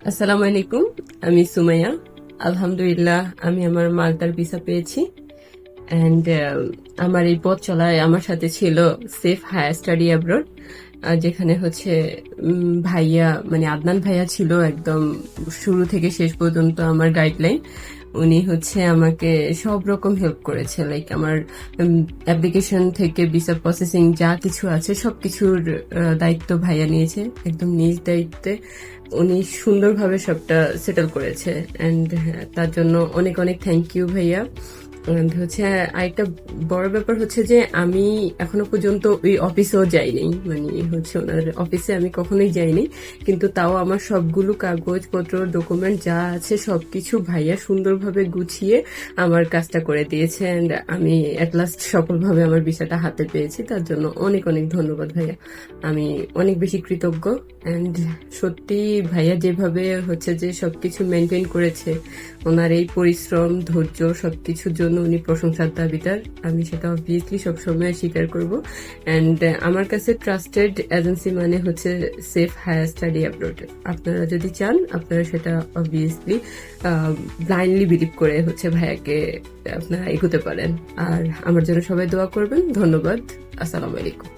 আসসালামু আলাইকুম। আমি সুমাইয়া। আলহামদুলিল্লাহ, আমি আমার মাল্টার ভিসা পেয়েছি। অ্যান্ড আমার এই পথ চলায় আমার সাথে ছিল সেফ হায়ার স্টাডি অ্যাব্রড, যেখানে হচ্ছে ভাইয়া মানে আদনান ভাইয়া ছিল একদম শুরু থেকে শেষ পর্যন্ত আমার গাইডলাইন। উনি হচ্ছে আমাকে সব রকম হেল্প করেছে, লাইক আমার অ্যাপ্লিকেশন থেকে ভিসা প্রসেসিং যা কিছু আছে সবকিছুর দায়িত্ব ভাইয়া নিয়েছে একদম নিজ দায়িত্বে। উনি সুন্দরভাবে সবটা সেটেল করেছে, অ্যান্ড তার জন্য অনেক অনেক থ্যাংক ইউ ভাইয়া। And হচ্ছে আরেকটা বড় ব্যাপার হচ্ছে যে আমি এখনো পর্যন্ত ওই অফিসেও যাইনি, মানে হচ্ছে ওনার অফিসে আমি কখনোই যাইনি, কিন্তু তাও আমার সবগুলো কাগজপত্র ডকুমেন্ট যা আছে সবকিছু ভাইয়া সুন্দরভাবে গুছিয়ে আমার কাজটা করে দিয়েছে, অ্যান্ড আমি অ্যাট লাস্ট সফলভাবে আমার ভিসাটা হাতে পেয়েছি। তার জন্য অনেক অনেক ধন্যবাদ ভাইয়া, আমি অনেক বেশি কৃতজ্ঞ। অ্যান্ড সত্যি ভাইয়া যেভাবে হচ্ছে যে সবকিছু মেনটেন করেছে, ওনার এই পরিশ্রম ধৈর্য সবকিছুর জন্য উনি প্রশংসার দাবিদার। আমি সেটা অবভিয়াসলি সবসময় স্বীকার করব। অ্যান্ড আমার কাছে ট্রাস্টেড এজেন্সি মানে হচ্ছে সেফ হায়ার স্টাডি অ্যাব্রড। আপনারা যদি চান আপনারা সেটা অবভিয়াসলি ব্লাইন্ডলি বিলিভ করে হচ্ছে ভাইয়াকে আপনারা এগোতে পারেন। আর আমার জন্য সবাই দোয়া করবেন। ধন্যবাদ। আসসালামু আলাইকুম।